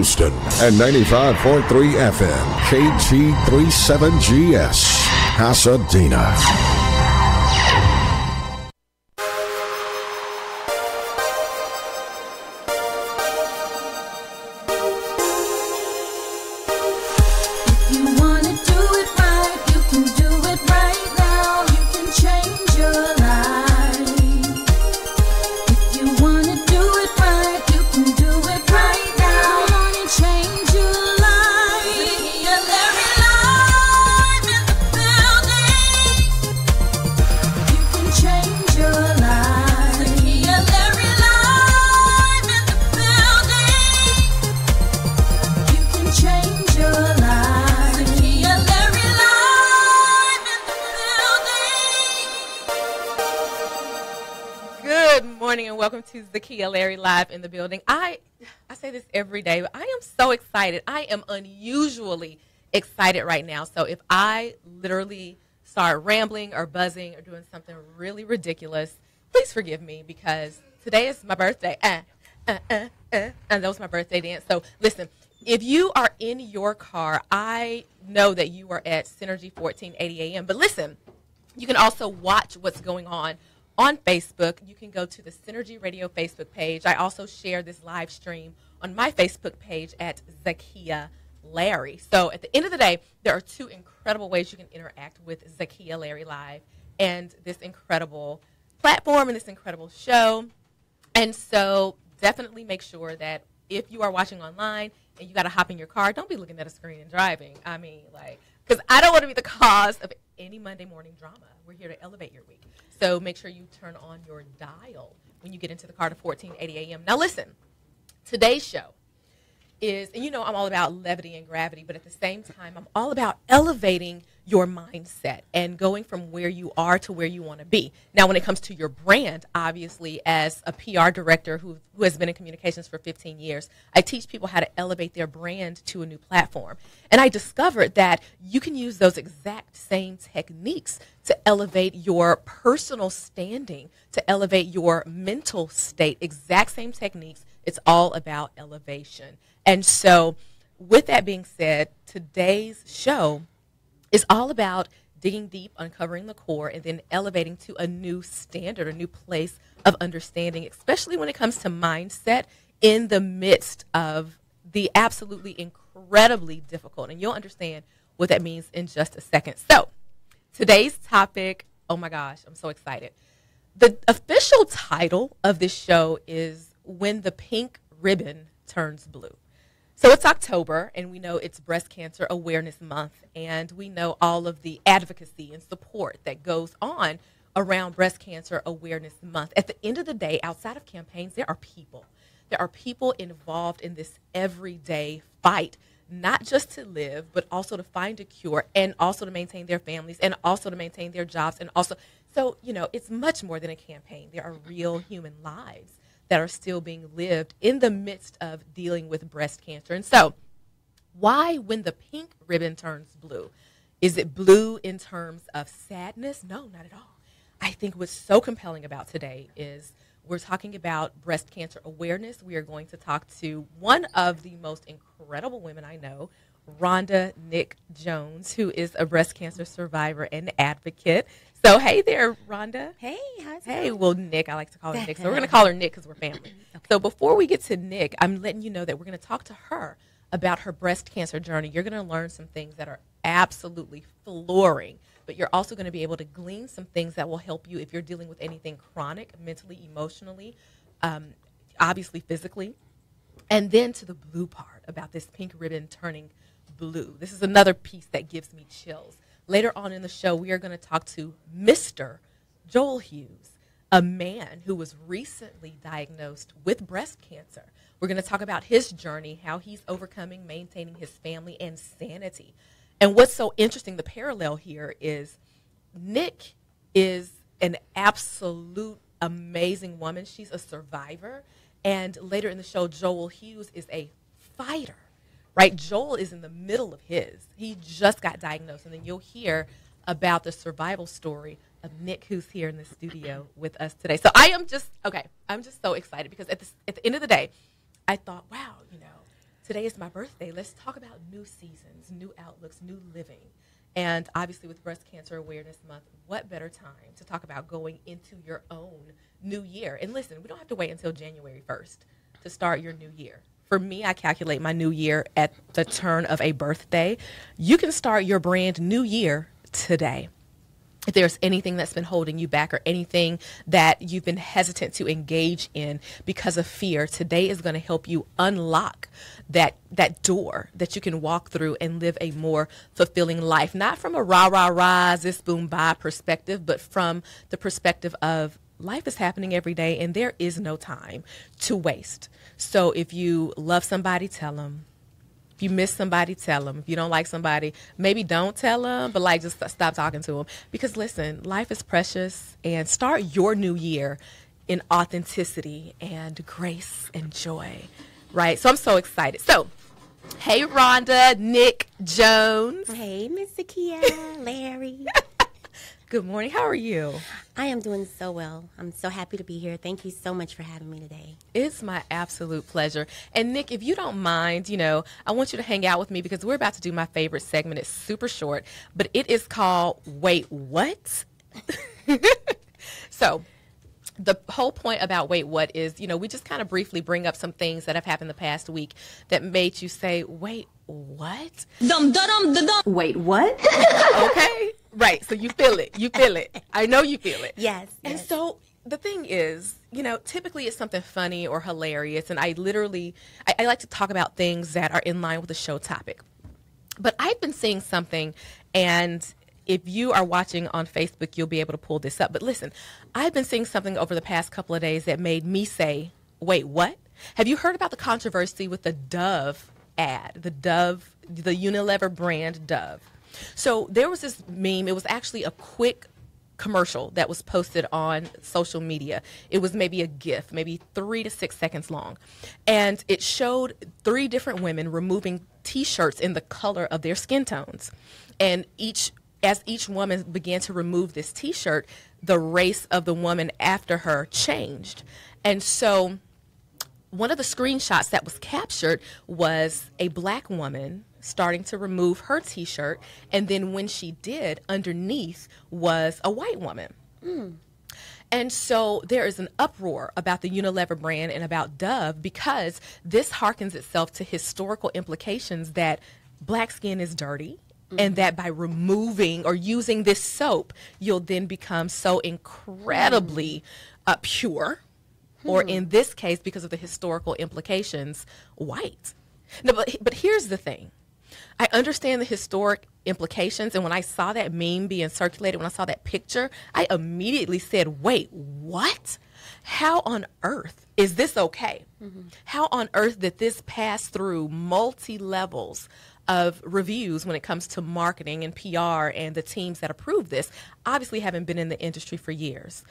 Houston, and 95.3 FM, KG37GS, Pasadena. Zakiya Larry live in the building. I say this every day, but I am so excited. I am unusually excited right now. So if I literally start rambling or buzzing or doing something really ridiculous, please forgive me because today is my birthday. And that was my birthday dance. So listen, if you are in your car, I know that you are at Synergy 1480 AM. But listen, you can also watch what's going on Facebook. You can go to the Synergy Radio Facebook page. I also share this live stream on my Facebook page at Zakiya Larry. So at the end of the day, there are two incredible ways you can interact with Zakiya Larry Live and this incredible platform and this incredible show. And so definitely make sure that if you are watching online and you got to hop in your car, don't be looking at a screen and driving. I mean, because I don't want to be the cause of any Monday morning drama. We're here to elevate your week. So make sure you turn on your dial when you get into the car to 1480 AM. Now listen, today's show is, and you know I'm all about levity and gravity, but at the same time, I'm all about elevating your mindset and going from where you are to where you want to be. Now, when it comes to your brand, obviously, as a PR director who has been in communications for 15 years, I teach people how to elevate their brand to a new platform. And I discovered that you can use those exact same techniques to elevate your personal standing, to elevate your mental state, exact same techniques. It's all about elevation. And so with that being said, today's show is all about digging deep, uncovering the core, and then elevating to a new standard, a new place of understanding, especially when it comes to mindset in the midst of the absolutely incredibly difficult. And you'll understand what that means in just a second. So today's topic, oh my gosh, I'm so excited. The official title of this show is When the Pink Ribbon Turns Blue. So it's October, and we know it's Breast Cancer Awareness Month, and we know all of the advocacy and support that goes on around Breast Cancer Awareness Month. At the end of the day, outside of campaigns, there are people. There are people involved in this everyday fight, not just to live, but also to find a cure, and also to maintain their families, and also to maintain their jobs, and also, so, you know, it's much more than a campaign. There are real human lives that are still being lived in the midst of dealing with breast cancer. And so, why when the pink ribbon turns blue? Is it blue in terms of sadness? No, not at all. I think what's so compelling about today is we're talking about breast cancer awareness. We are going to talk to one of the most incredible women I know, Rhonda Nick Jones, who is a breast cancer survivor and advocate. So, hey there, Rhonda. Hey, how's it Hey, going? well, Nick, I like to call her Nick. So we're going to call her Nick because we're family. Okay. So before we get to Nick, I'm letting you know that we're going to talk to her about her breast cancer journey. You're going to learn some things that are absolutely flooring, but you're also going to be able to glean some things that will help you if you're dealing with anything chronic, mentally, emotionally, obviously physically. And then to the blue part about this pink ribbon turning blue. This is another piece that gives me chills. Later on in the show, we are going to talk to Mr. Joel Hughes, a man who was recently diagnosed with breast cancer. We're going to talk about his journey, how he's overcoming, maintaining his family and sanity. And what's so interesting, the parallel here is Nick is an absolute amazing woman. She's a survivor. And later in the show, Joel Hughes is a fighter. Right, Joel is in the middle of his. He just got diagnosed, and then you'll hear about the survival story of Nick, who's here in the studio with us today. So I'm just so excited because at the end of the day, I thought, wow, today is my birthday. Let's talk about new seasons, new outlooks, new living. And obviously with Breast Cancer Awareness Month, what better time to talk about going into your own new year? And listen, we don't have to wait until January 1st to start your new year. For me, I calculate my new year at the turn of a birthday. You can start your brand new year today. If there's anything that's been holding you back or anything that you've been hesitant to engage in because of fear, today is going to help you unlock that door that you can walk through and live a more fulfilling life. Not from a rah, rah, rah, this boom, bye perspective, but from the perspective of life is happening every day and there is no time to waste. So if you love somebody, tell them. If you miss somebody, tell them. If you don't like somebody, maybe don't tell them, but like just stop talking to them. Because listen, life is precious, and start your new year in authenticity and grace and joy, right? So I'm so excited. So, hey, Rhonda, Nick Jones. Hey, Miss Zakiya Larry. Good morning. How are you? I am doing so well. I'm so happy to be here. Thank you so much for having me today. It's my absolute pleasure. And Nick, if you don't mind, I want you to hang out with me because we're about to do my favorite segment. It's super short, but it is called Wait, What? So the whole point about Wait, What is, we just kind of briefly bring up some things that have happened the past week that made you say, wait, what? Wait, what? Okay. Right. So you feel it. You feel it. I know you feel it. Yes. And so the thing is, typically it's something funny or hilarious. And I like to talk about things that are in line with the show topic. But I've been seeing something, and if you are watching on Facebook, you'll be able to pull this up. But listen, I've been seeing something over the past couple of days that made me say, wait, what? Have you heard about the controversy with the Dove ad, the Unilever brand Dove? So there was this meme. It was actually a quick commercial that was posted on social media. It was maybe a GIF, maybe 3 to 6 seconds long. And it showed 3 different women removing T-shirts in the color of their skin tones. And as each woman began to remove this T-shirt, the race of the woman after her changed. And so one of the screenshots that was captured was a black woman starting to remove her T-shirt, and then when she did, underneath was a white woman. And so there is an uproar about the Unilever brand and about Dove because this harkens itself to historical implications that black skin is dirty, and that by removing or using this soap, you'll then become so incredibly pure, or in this case, because of the historical implications, white. No, but here's the thing. I understand the historic implications, and when I saw that meme being circulated, when I saw that picture, I immediately said, wait, what? How on earth is this okay? How on earth did this pass through multi-levels of reviews when it comes to marketing and PR and the teams that approve this, obviously having been in the industry for years?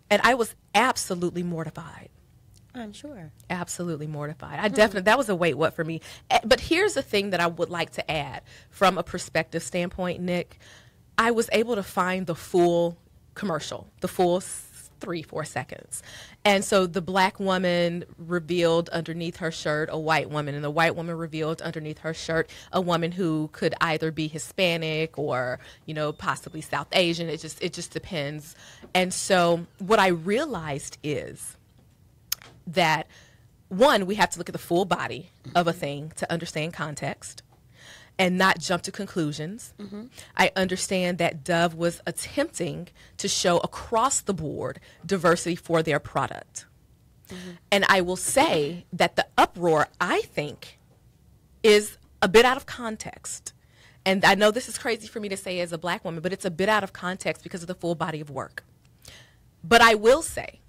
And I was absolutely mortified. I'm sure. Absolutely mortified. I definitely, that was a wait, what for me. But here's the thing that I would like to add from a perspective standpoint, Nick. I was able to find the full commercial, the full 3-4 seconds. And so the black woman revealed underneath her shirt a white woman, and the white woman revealed underneath her shirt a woman who could either be Hispanic or, possibly South Asian. It just depends. And so what I realized is that, one, we have to look at the full body of a thing to understand context and not jump to conclusions. I understand that Dove was attempting to show across the board diversity for their product. And I will say that the uproar, I think, is a bit out of context. And I know this is crazy for me to say as a black woman, but it's a bit out of context because of the full body of work. But I will say,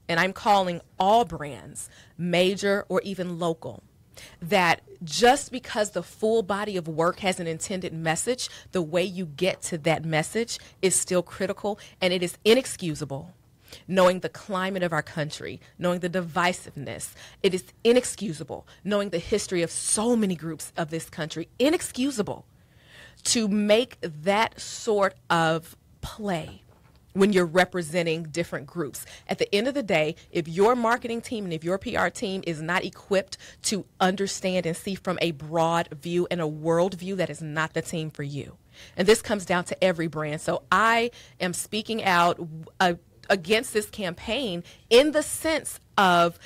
and I'm calling all brands, major or even local, that just because the full body of work has an intended message, the way you get to that message is still critical, and it is inexcusable. Knowing the climate of our country, knowing the divisiveness, it is inexcusable. Knowing the history of so many groups of this country, inexcusable to make that sort of play when you're representing different groups. At the end of the day, if your marketing team and if your PR team is not equipped to understand and see from a broad view and a world view, that is not the team for you. And this comes down to every brand. So I am speaking out against this campaign in the sense of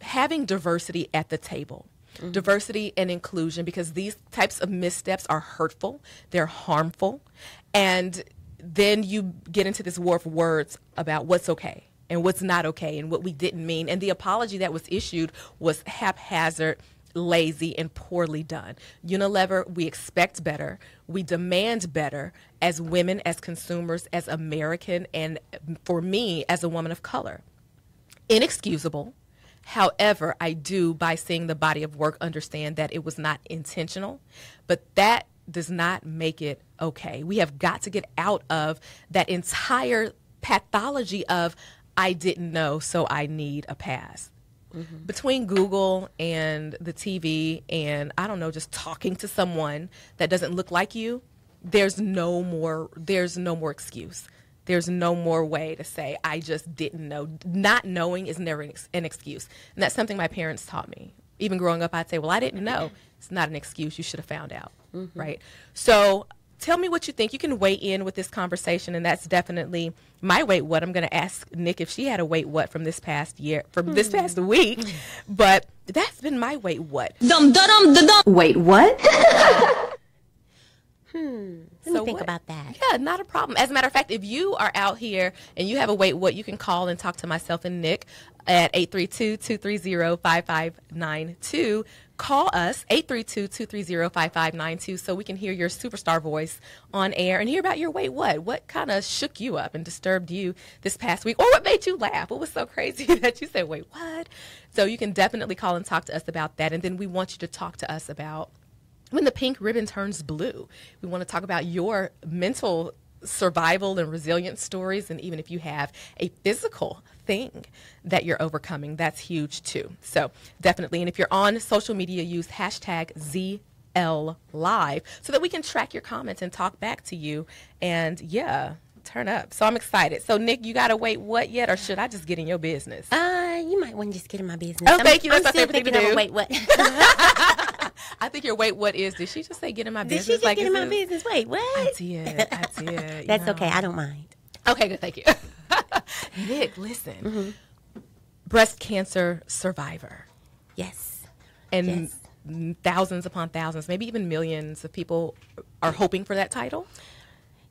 having diversity at the table. Mm-hmm. Diversity and inclusion, because these types of missteps are hurtful, they're harmful, and then you get into this war of words about what's okay and what's not okay and what we didn't mean. And the apology that was issued was haphazard, lazy, and poorly done. Unilever, we expect better. We demand better as women, as consumers, as American, and for me, as a woman of color. Inexcusable. However, I do, by seeing the body of work, understand that it was not intentional, but that does not make it okay. We have got to get out of that entire pathology of I didn't know, so I need a pass. Mm-hmm. Between Google and the TV and, I don't know, just talking to someone that doesn't look like you, there's no more excuse. There's no more way to say, I just didn't know. Not knowing is never an excuse. And that's something my parents taught me. Even growing up, I'd say, well, I didn't know. It's not an excuse. You should have found out. Mm-hmm. Right? So tell me what you think. You can weigh in with this conversation, and that's definitely my wait what. I'm going to ask Nick if she had a wait what from this past year, from this past week. But that's been my wait what. Wait, what? Let me think about that. Yeah, not a problem. As a matter of fact, if you are out here and you have a wait what, you can call and talk to myself and Nick at 832-230-5592. Call us, 832-230-5592, so we can hear your superstar voice on air and hear about your wait what. What kind of shook you up and disturbed you this past week? Or what made you laugh? What was so crazy that you said, wait, what? So you can definitely call and talk to us about that. And then we want you to talk to us about when the pink ribbon turns blue. We want to talk about your mental survival and resilience stories, and even if you have a physical thing that you're overcoming, that's huge too. So definitely, and if you're on social media, use hashtag ZLLive so that we can track your comments and talk back to you, and yeah, turn up. So I'm excited. So Nick, you got to wait what yet, or should I just get in your business? You might want to just get in my business. Oh, thank you. That's my favorite thing to do. Wait, what? I think your wait what is, did she just say get in my business? Did she just get in my business? Wait, what? I did. That's okay. I don't mind. Okay, good. Thank you. Nick, listen. Mm-hmm. Breast cancer survivor. Yes. And thousands upon thousands, maybe even millions of people are hoping for that title.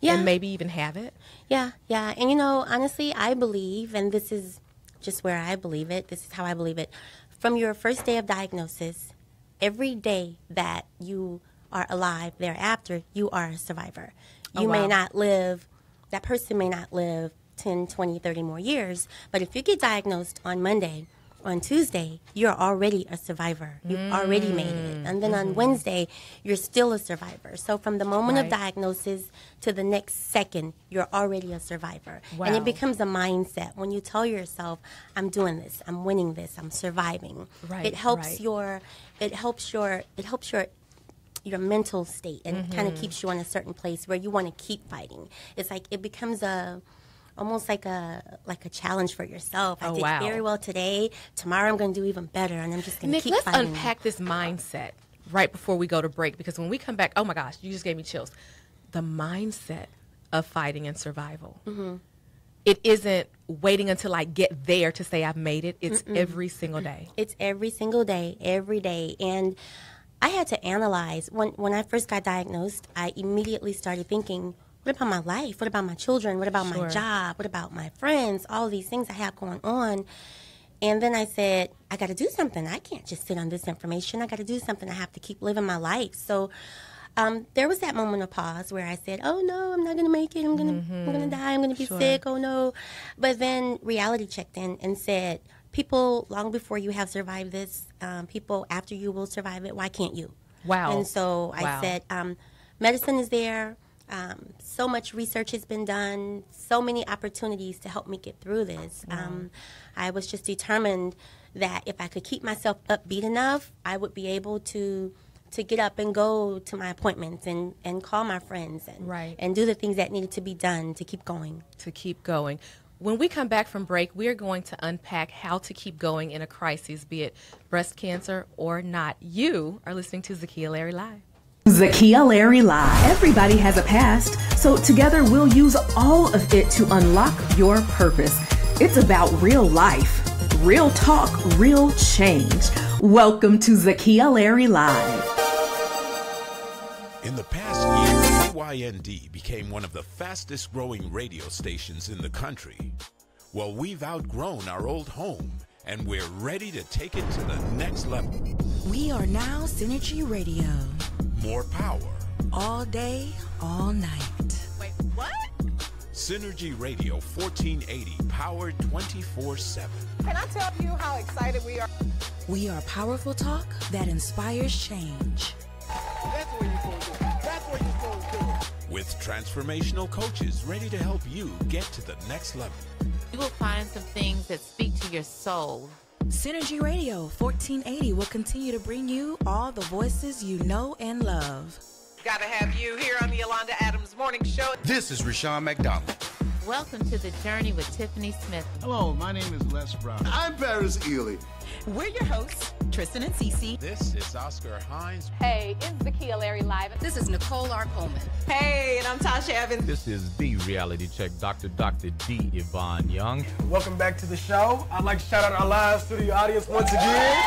Yeah. And maybe even have it. Yeah, yeah. And, you know, honestly, I believe, and this is just where I believe it, this is how I believe it, from your first day of diagnosis, every day that you are alive thereafter, you are a survivor. You may not live, that person may not live 10, 20, 30 more years, but if you get diagnosed on Monday, on Tuesday, you're already a survivor. You've already made it. And then on Wednesday, you're still a survivor. So from the moment of diagnosis to the next second, you're already a survivor. Wow. And it becomes a mindset. When you tell yourself, I'm doing this, I'm winning this, I'm surviving. Right. It helps your mental state, and kind of keeps you in a certain place where you want to keep fighting. It's like it becomes almost like a challenge for yourself. I did very well today. Tomorrow I'm going to do even better, and I'm just going to keep fighting. Let's unpack this mindset right before we go to break, because when we come back, oh my gosh, you just gave me chills. The mindset of fighting and survival. Mm-hmm. It isn't waiting until I get there to say I've made it. It's every single day. It's every single day, every day. And I had to analyze. When I first got diagnosed, I immediately started thinking, what about my life? What about my children? What about my job? What about my friends? All these things I have going on. And then I said, I got to do something. I can't just sit on this information. I got to do something. I have to keep living my life. So there was that moment of pause where I said, oh, no, I'm not going to make it. I'm going to die. I'm going to be sick. Oh, no. But then reality checked in and said, people long before you have survived this, people after you will survive it. Why can't you? Wow. And so I said, medicine is there. So much research has been done, so many opportunities to help me get through this. I was just determined that if I could keep myself upbeat enough, I would be able to to get up and go to my appointments and call my friends and do the things that needed to be done to keep going. When we come back from break, we are going to unpack how to keep going in a crisis, be it breast cancer or not. You are listening to Zakiya Larry Live. Zakiya Larry Live. Everybody has a past, so together we'll use all of it to unlock your purpose. It's about real life, real talk, real change. Welcome to Zakiya Larry Live. In the past year, KYND became one of the fastest growing radio stations in the country. Well, we've outgrown our old home, and we're ready to take it to the next level. We are now Synergy Radio. More power. All day, all night. Wait, what? Synergy Radio 1480, powered 24/7. Can I tell you how excited we are? We are powerful talk that inspires change. That's what you're supposed to do. That's what you're supposed to do. With transformational coaches ready to help you get to the next level. You will find some things that speak to your soul. Synergy Radio 1480 will continue to bring you all the voices you know and love. Gotta have you here on the Yolanda Adams Morning Show. This is Rashawn McDonald. Welcome to the journey with Tiffany Smith. Hello, my name is Les Brown. I'm Paris Ely. We're your hosts, Tristan and Cece. This is Oscar Hines. Hey, it's Zakiya Larry Live. This is Nicole R. Coleman. Hey, and I'm Tasha Evans. This is the reality check, Dr. D. Yvonne Young. Welcome back to the show. I'd like to shout out our live studio audience once again.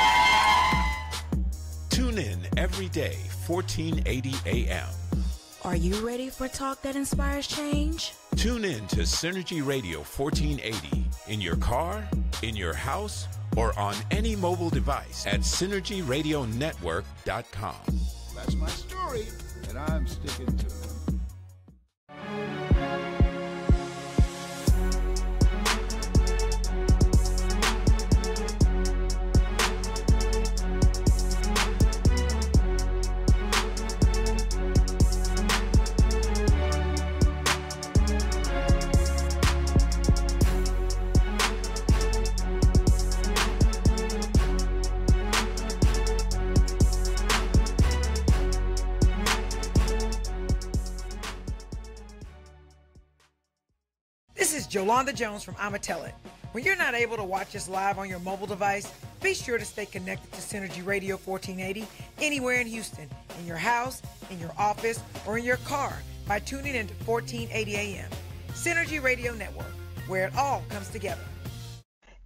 Tune in every day, 1480 a.m. Are you ready for talk that inspires change? Tune in to Synergy Radio 1480 in your car, in your house, or on any mobile device at synergyradionetwork.com. That's my story, and I'm sticking to it. This is Jolanda Jones from I'ma Tell It. When you're not able to watch us live on your mobile device, be sure to stay connected to Synergy Radio 1480 anywhere in Houston, in your house, in your office, or in your car by tuning in to 1480 AM. Synergy Radio Network, where it all comes together.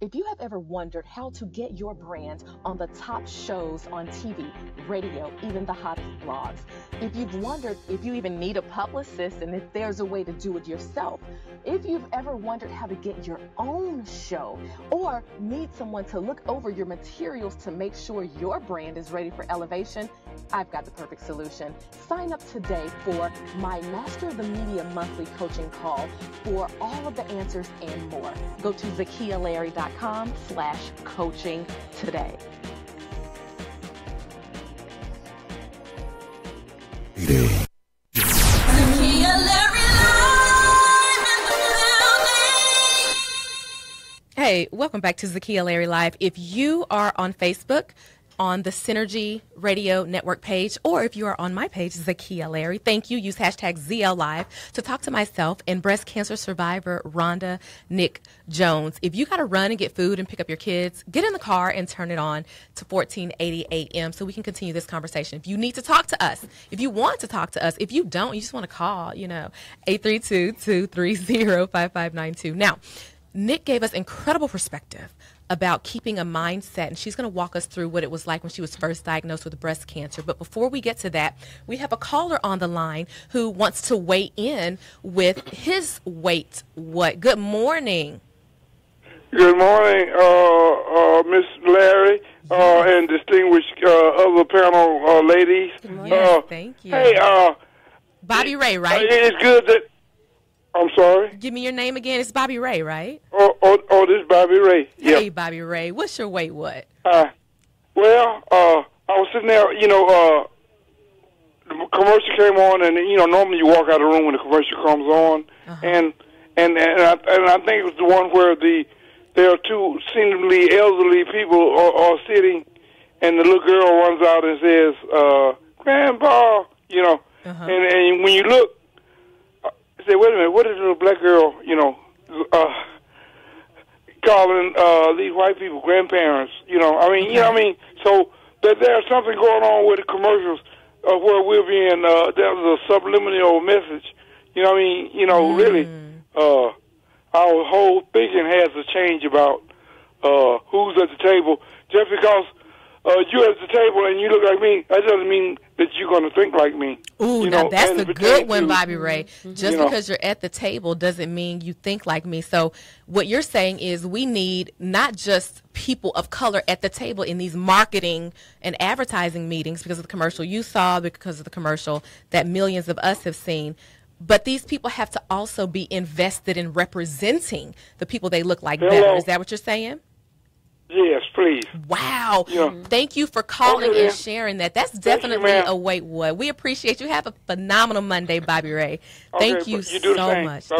If you have ever wondered how to get your brand on the top shows on TV, radio, even the hottest blogs, if you've wondered if you even need a publicist and if there's a way to do it yourself, if you've ever wondered how to get your own show or need someone to look over your materials to make sure your brand is ready for elevation, I've got the perfect solution. Sign up today for my Master of the Media monthly coaching call for all of the answers and more. Go to ZakiyaLarry.com/coaching today. Hey, welcome back to Zakiya Larry Live. If you are on Facebook, on the Synergy Radio Network page, or if you are on my page, Zakiya Larry, thank you. Use hashtag ZLLive to talk to myself and breast cancer survivor Rhonda Nick Jones. If you got to run and get food and pick up your kids, get in the car and turn it on to 1480 a.m. so we can continue this conversation. If you need to talk to us, if you want to talk to us, if you don't, you just want to call, 832-230-5592. Now, Nick gave us incredible perspective about keeping a mindset, and she's going to walk us through what it was like when she was first diagnosed with breast cancer. But before we get to that, we have a caller on the line who wants to weigh in with his weight. What? Good morning. Good morning, Miss Larry, and distinguished other panel ladies. Yes, thank you. Hey, Bobby Ray, right? It's good that. I'm sorry? Give me your name again. It's Bobby Ray, right? Oh, this is Bobby Ray. Hey, yep. Bobby Ray. What's your weight, what? I was sitting there, the commercial came on, and, normally you walk out of the room when the commercial comes on, and I think it was the one where there are two seemingly elderly people are sitting, and the little girl runs out and says, Grandpa, you know. And when you look, you say, wait a minute, what is a little black girl, you know, calling these white people grandparents, you know? I mean, you know what I mean? So there's something going on with the commercials where we're being, there's a subliminal message, you know what I mean? You know, really, our whole thinking has to change about who's at the table. Just because you're at the table and you look like me, that doesn't mean that you're going to think like me. Ooh, you now know, that's a good one, Bobby Ray. Just you because you're at the table doesn't mean you think like me. So what you're saying is we need not just people of color at the table in these marketing and advertising meetings because of the commercial you saw, because of the commercial that millions of us have seen, but these people have to also be invested in representing the people they look like better. Is that what you're saying? Yes, please. Wow. Thank you for calling and sharing that. That's definitely a wait what. We appreciate you. Have a phenomenal Monday, Bobby Ray. Thank you so much.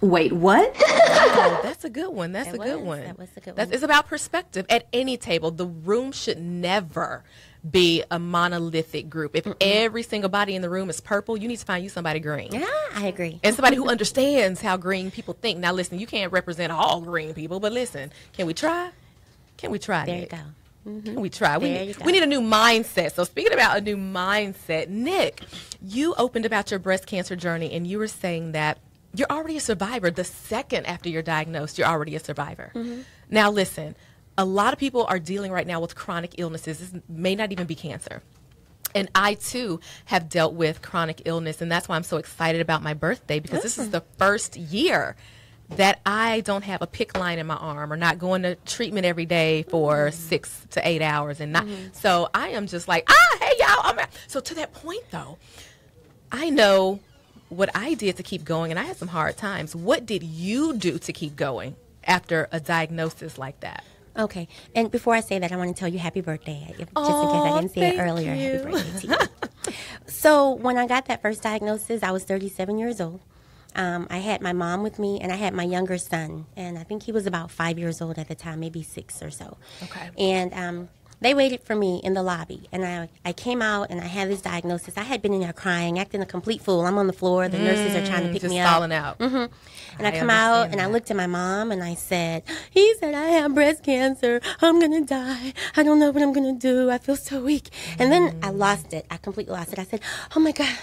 Wait, what? Wow, that's a good one. That's a good one. That was a good one. It's about perspective. At any table, the room should never be a monolithic group. If every single body in the room is purple, you need to find you somebody green. Yeah, I agree. And somebody who understands how green people think. Now, listen, you can't represent all green people, but listen, can we try? Can we try? There Nick? you go. Can we try? We need a new mindset. So speaking about a new mindset, Nick, you opened about your breast cancer journey, and you were saying that you're already a survivor. The second after you're diagnosed, you're already a survivor. Now, listen, a lot of people are dealing right now with chronic illnesses. This may not even be cancer. And I, too, have dealt with chronic illness, and that's why I'm so excited about my birthday, because this is the first year that I don't have a PICC line in my arm or not going to treatment every day for 6 to 8 hours. And not, so I am just like, hey, y'all. So to that point, though, I know what I did to keep going, and I had some hard times. What did you do to keep going after a diagnosis like that? Okay, and before I say that, I want to tell you happy birthday, just in case I didn't say it earlier. Happy birthday to you. So when I got that first diagnosis, I was 37 years old. I had my mom with me, and I had my younger son, and I think he was about 5 years old at the time, maybe 6 or so. Okay. And they waited for me in the lobby, and I came out, and I had this diagnosis. I had been in there crying, acting a complete fool. I'm on the floor. The nurses are trying to pick me up. Just falling out. And I come out, and I looked at my mom, and I said, he said, I have breast cancer. I'm going to die. I don't know what I'm going to do. I feel so weak. And then I lost it. I completely lost it. I said, oh, my God,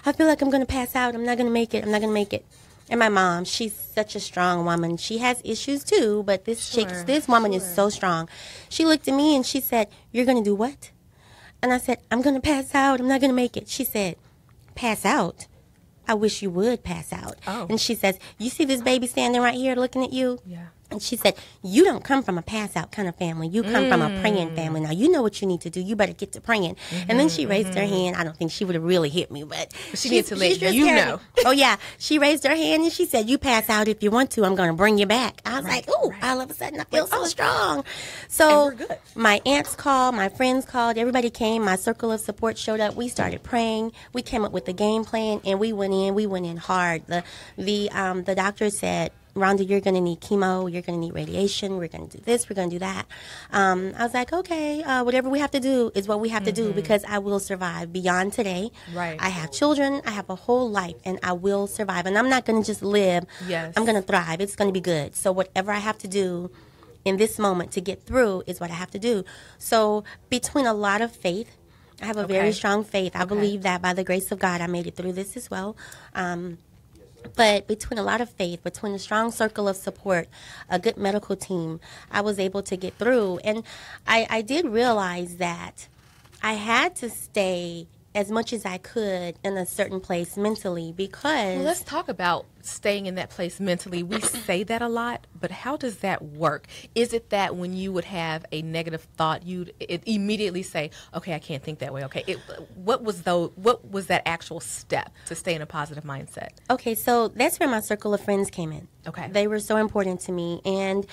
I feel like I'm going to pass out. I'm not going to make it. I'm not going to make it. And my mom, she's such a strong woman. She has issues too, but this woman is so strong. She looked at me and she said, you're going to do what? And I said, I'm going to pass out. I'm not going to make it. She said, pass out? I wish you would pass out. Oh. And she says, you see this baby standing right here looking at you? Yeah. And she said, you don't come from a pass-out kind of family. You come from a praying family. Now, you know what you need to do. You better get to praying. And then she raised her hand. I don't think she would have really hit me, but she needs to let you know. Oh, yeah. She raised her hand, and she said, you pass out if you want to. I'm going to bring you back. I was like, ooh, all of a sudden, I feel so strong. So my aunts called, my friends called, everybody came. My circle of support showed up. We started praying. We came up with a game plan, and we went in. We went in hard. The doctor said, Rhonda, you're going to need chemo, you're going to need radiation, we're going to do this, we're going to do that. I was like, okay, whatever we have to do is what we have to do, because I will survive beyond today. Right. I have children, I have a whole life, and I will survive. And I'm not going to just live. Yes. I'm going to thrive. It's going to be good. So whatever I have to do in this moment to get through is what I have to do. So between a lot of faith, I have a very strong faith. I believe that by the grace of God, I made it through this as well. But between a lot of faith, between a strong circle of support, a good medical team, I was able to get through. And I did realize that I had to stay as much as I could in a certain place mentally, because... Well, let's talk about staying in that place mentally. We say that a lot, but how does that work? Is it that when you would have a negative thought, you'd immediately say, okay, I can't think that way, okay? What was that actual step to stay in a positive mindset? Okay, so that's where my circle of friends came in. Okay. They were so important to me. And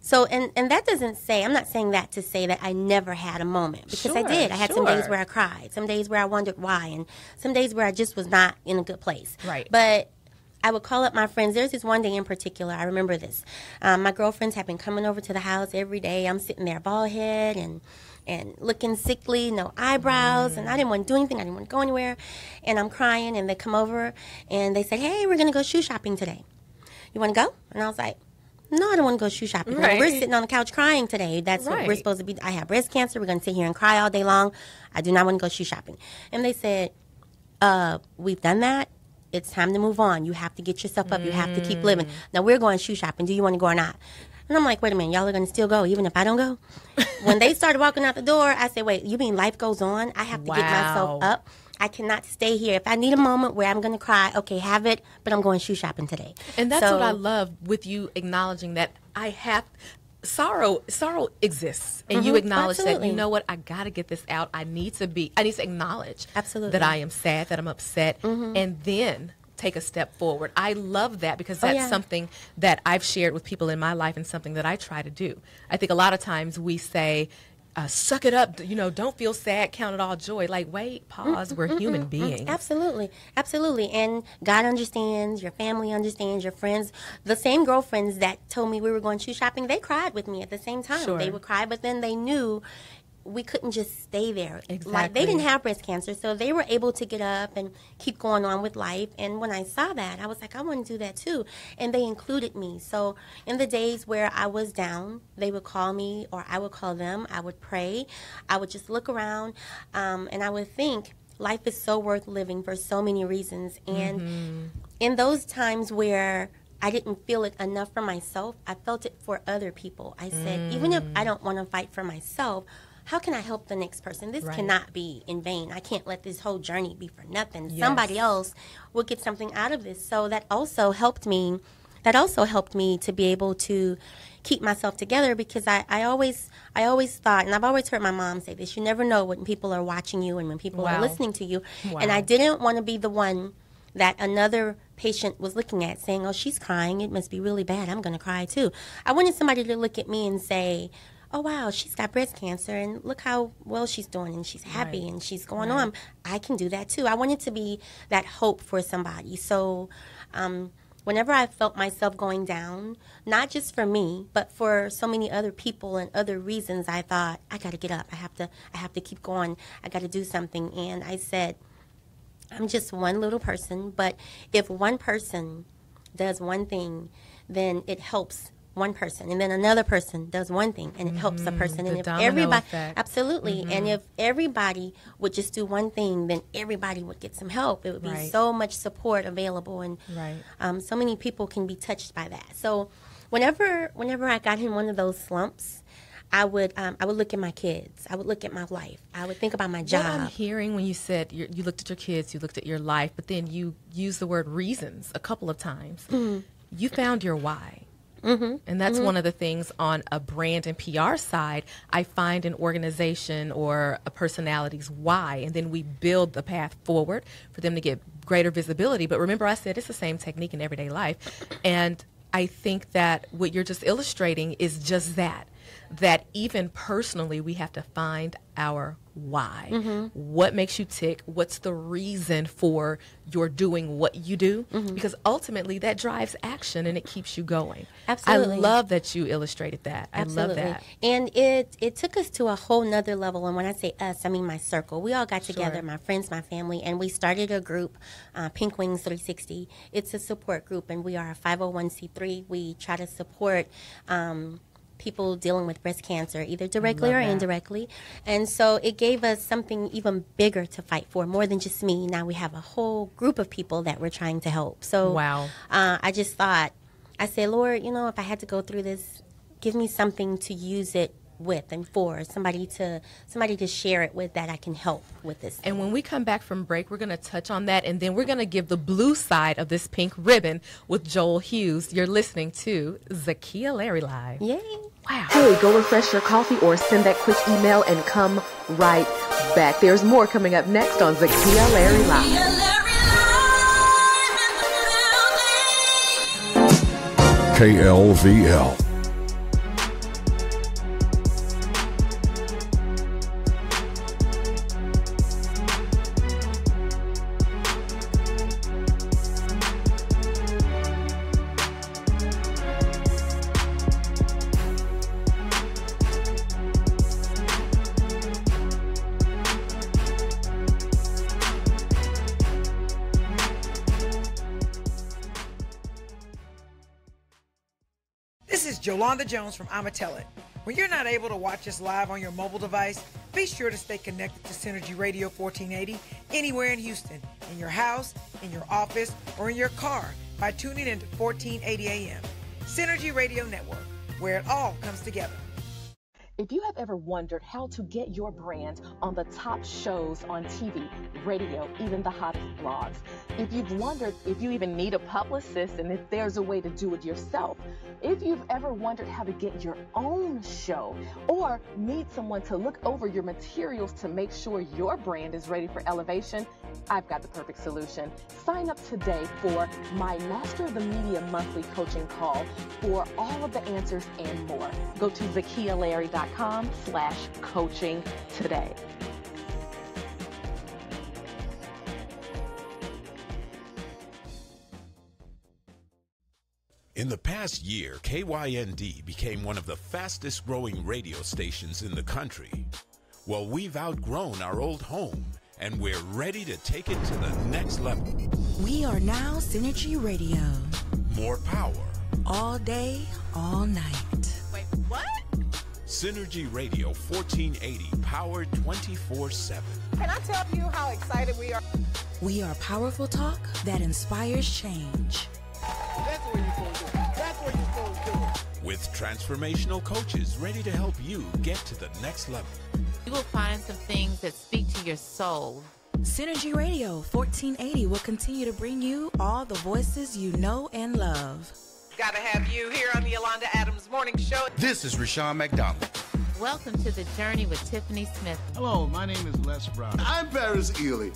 so that doesn't say, I'm not saying that to say that I never had a moment, because I did. I had some days where I cried, some days where I wondered why, and some days where I just was not in a good place. Right. But I would call up my friends. There's this one day in particular, I remember this. My girlfriends have been coming over to the house every day. I'm sitting there bald head, and and looking sickly, no eyebrows, and I didn't want to do anything. I didn't want to go anywhere, and I'm crying, and they come over, and they said, hey, we're going to go shoe shopping today. You want to go? And I was like, no, I don't want to go shoe shopping. Right. We're sitting on the couch crying today. That's what we're supposed to be. I have breast cancer. We're going to sit here and cry all day long. I do not want to go shoe shopping. And they said, we've done that. It's time to move on. You have to get yourself up. You have to keep living. Now, we're going shoe shopping. Do you want to go or not? And I'm like, wait a minute. Y'all are going to still go even if I don't go? When they started walking out the door, I said, wait, you mean life goes on? I have to get myself up. I cannot stay here. If I need a moment where I'm going to cry, okay, have it, but I'm going shoe shopping today. And that's what I love with you acknowledging that I have sorrow exists, and you acknowledge that, you know what, I got to get this out. I need to acknowledge that I am sad, that I'm upset, and then take a step forward. I love that because that's something that I've shared with people in my life and something that I try to do. I think a lot of times we say, suck it up, don't feel sad, count it all joy. Like, wait, pause, we're human beings. Absolutely. And God understands, your family understands, your friends. The same girlfriends that told me we were going shoe shopping, they cried with me at the same time. Sure. They would cry, but then they knew we couldn't just stay there. Exactly. Like, they didn't have breast cancer, so they were able to get up and keep going on with life. And when I saw that, I was like, I want to do that too. And they included me. So in the days where I was down, they would call me or I would call them. I would pray. I would just look around, and I would think, life is so worth living for so many reasons. And in those times where I didn't feel it enough for myself, I felt it for other people. I said, even if I don't want to fight for myself, how can I help the next person? This cannot be in vain. I can't let this whole journey be for nothing. Yes. Somebody else will get something out of this. So that also helped me. That also helped me to be able to keep myself together, because I always thought, and I've always heard my mom say this, you never know when people are watching you and when people are listening to you. And I didn't want to be the one that another patient was looking at saying, oh, she's crying. It must be really bad. I'm going to cry too. I wanted somebody to look at me and say, oh, wow, she's got breast cancer, and look how well she's doing, and she's happy, and she's going on. I can do that, too. I wanted to be that hope for somebody. So whenever I felt myself going down, not just for me, but for so many other people and other reasons, I thought, I got to get up. I have to keep going. I got to do something. And I said, I'm just one little person, but if one person does one thing, then it helps one person, and then another person does one thing, and it helps a person. And if everybody, absolutely, and if everybody would just do one thing, then everybody would get some help. It would be so much support available, and so many people can be touched by that. So, whenever I got in one of those slumps, I would look at my kids. I would look at my life. I would think about my job. What I'm hearing when you said you looked at your kids, you looked at your life, but then you used the word reasons a couple of times. You found your why. And that's one of the things on a brand and PR side, I find an organization or a personality's why, and then we build the path forward for them to get greater visibility. But remember, I said it's the same technique in everyday life. And I think that what you're just illustrating is just that even personally, we have to find our why. What makes you tick? What's the reason for your doing what you do? Because ultimately that drives action and it keeps you going. Absolutely. I love that you illustrated that. Absolutely. I love that. And it took us to a whole nother level. And when I say us, I mean my circle. We all got together, my friends, my family, and we started a group, Pink Wings 360. It's a support group, and we are a 501c3. We try to support people dealing with breast cancer, either directly or indirectly. And so it gave us something even bigger to fight for, more than just me. Now we have a whole group of people that we're trying to help. So I just thought, I said, Lord, if I had to go through this, give me something to use it with and for, somebody to share it with that I can help with this thing. And when we come back from break, we're going to touch on that, and then we're going to give the blue side of this pink ribbon with Joel Hughes. You're listening to Zakiya Larry Live. Yay. Wow. Hey, go refresh your coffee or send that quick email and come right back. There's more coming up next on Zakiya Larry Live. KLVL. Jolanda Jones from I'ma Tell It. When you're not able to watch us live on your mobile device, be sure to stay connected to Synergy Radio 1480 anywhere in Houston, in your house, in your office, or in your car by tuning into 1480 AM. Synergy Radio Network, where it all comes together. If you have ever wondered how to get your brand on the top shows on TV, radio, even the hottest blogs, if you've wondered if you even need a publicist and if there's a way to do it yourself, if you've ever wondered how to get your own show or need someone to look over your materials to make sure your brand is ready for elevation, I've got the perfect solution. Sign up today for my Master of the Media monthly coaching call for all of the answers and more. Go to ZakiyaLarry.com/coaching today. In the past year, KYND became one of the fastest growing radio stations in the country. Well, we've outgrown our old home, and we're ready to take it to the next level. We are now Synergy Radio. More power. All day, all night. Wait, what? Synergy Radio 1480, powered 24/7. Can I tell you how excited we are? We are powerful talk that inspires change. That's what you're supposed to do. That's what you're supposed to do. With transformational coaches ready to help you get to the next level. You will find some things that speak to your soul. Synergy Radio 1480 will continue to bring you all the voices you know and love. Got to have you here on the Yolanda Adams Morning Show. This is Rashawn McDonald. Welcome to the journey with Tiffany Smith. Hello, my name is Les Brown. I'm Paris Ely.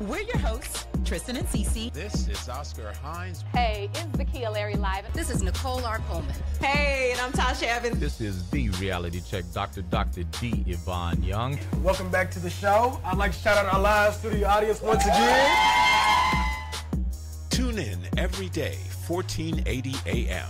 We're your hosts, Tristan and Cece. This is Oscar Hines. Hey, it's Zakiya Larry live. This is Nicole R. Coleman. Hey, and I'm Tasha Evans. This is the reality check, Dr. D. Yvonne Young. Welcome back to the show. I'd like to shout out our live studio audience once again. Tune in every day, 1480 AM.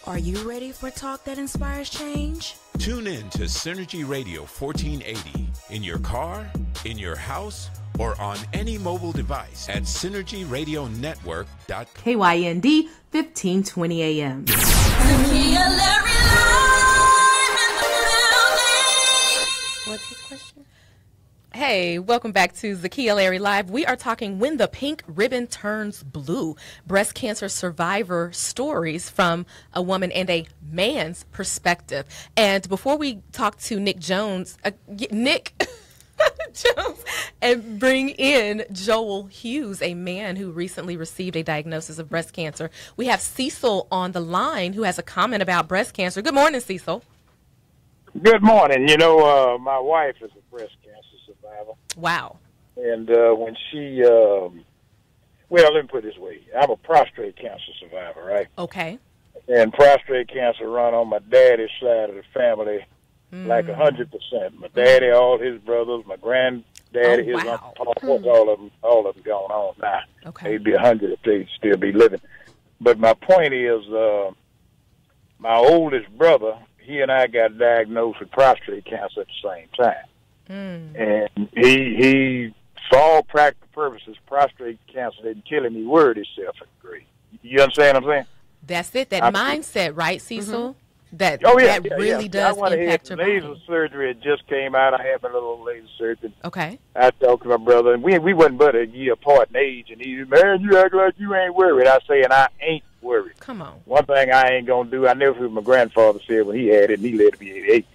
Are you ready for talk that inspires change? Tune in to Synergy Radio 1480 in your car, in your house, or on any mobile device at synergyradionetwork.com. KYND 1520 AM. Zakiya Larry live in the building. What's his question? Hey, welcome back to Zakiya Larry Live. We are talking When the Pink Ribbon Turns Blue, breast cancer survivor stories from a woman and a man's perspective. And before we talk to Nick Jones, Jones, and bring in Joel Hughes, a man who recently received a diagnosis of breast cancer, we have Cecil on the line who has a comment about breast cancer. Good morning, Cecil. Good morning. You know, my wife is a breast cancer survivor. Wow. And when she, well, let me put it this way. I'm a prostate cancer survivor, right? Okay. And prostate cancer run on my daddy's side of the family like 100%. My daddy, all his brothers, my granddaddy, his uncle, all of them gone on now. Okay. They'd be 100 if they'd still be living. But my point is, my oldest brother, he and I got diagnosed with prostate cancer at the same time. And he, for all practical purposes, prostate cancer didn't kill him. He worried himself at the grave. You understand what I'm saying? That's it. That mindset, right, Cecil? That really does impact your body. Laser surgery had just came out. I had my little laser surgery. Okay. I talked to my brother, and we wasn't but a year apart in age. And he said, "Man, you act like you ain't worried." I say, and I ain't worried. Come on. One thing I ain't gonna do. I never heard my grandfather say when he had it, and he lived to be 88.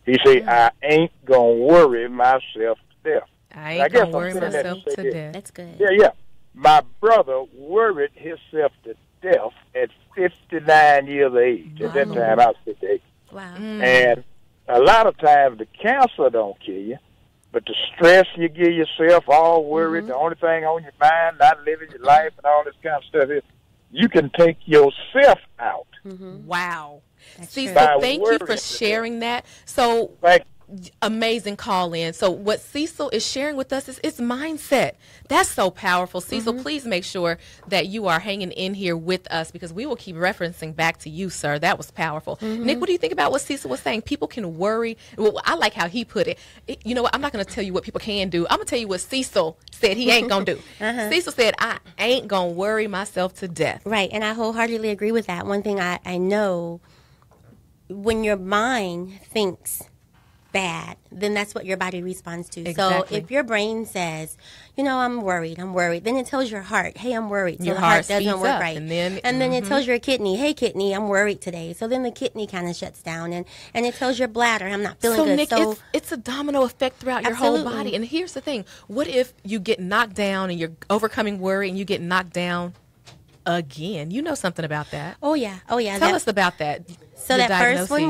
He said, "I ain't gonna worry myself to death." I ain't gonna worry myself to death. That's good. Yeah. My brother worried himself to death at 59 years of age. At that time, I was 58. Wow. And a lot of times, the cancer don't kill you, but the stress you give yourself, all worried, the only thing on your mind, not living your life and all this kind of stuff is you can take yourself out. Wow. Cecil, By thank you for sharing that. So, amazing call in. So what Cecil is sharing with us is mindset. That's so powerful. Cecil, please make sure that you are hanging in here with us because we will keep referencing back to you, sir. That was powerful. Nick, what do you think about what Cecil was saying? People can worry. Well, I like how he put it. You know what? I'm not going to tell you what people can do. I'm going to tell you what Cecil said he ain't going to do. Cecil said, I ain't going to worry myself to death. Right, and I wholeheartedly agree with that. One thing I know when your mind thinks bad, then that's what your body responds to. Exactly. So if your brain says, I'm worried, then it tells your heart, hey, I'm worried. So Your the heart speeds doesn't work up, right. and then it tells your kidney, hey, kidney, I'm worried today. So then the kidney kind of shuts down, and it tells your bladder, I'm not feeling good. Nick, so it's a domino effect throughout your whole body. And here's the thing. What if you get knocked down and you're overcoming worry and you get knocked down again? You know something about that. Oh, yeah. Tell us about that. So that first one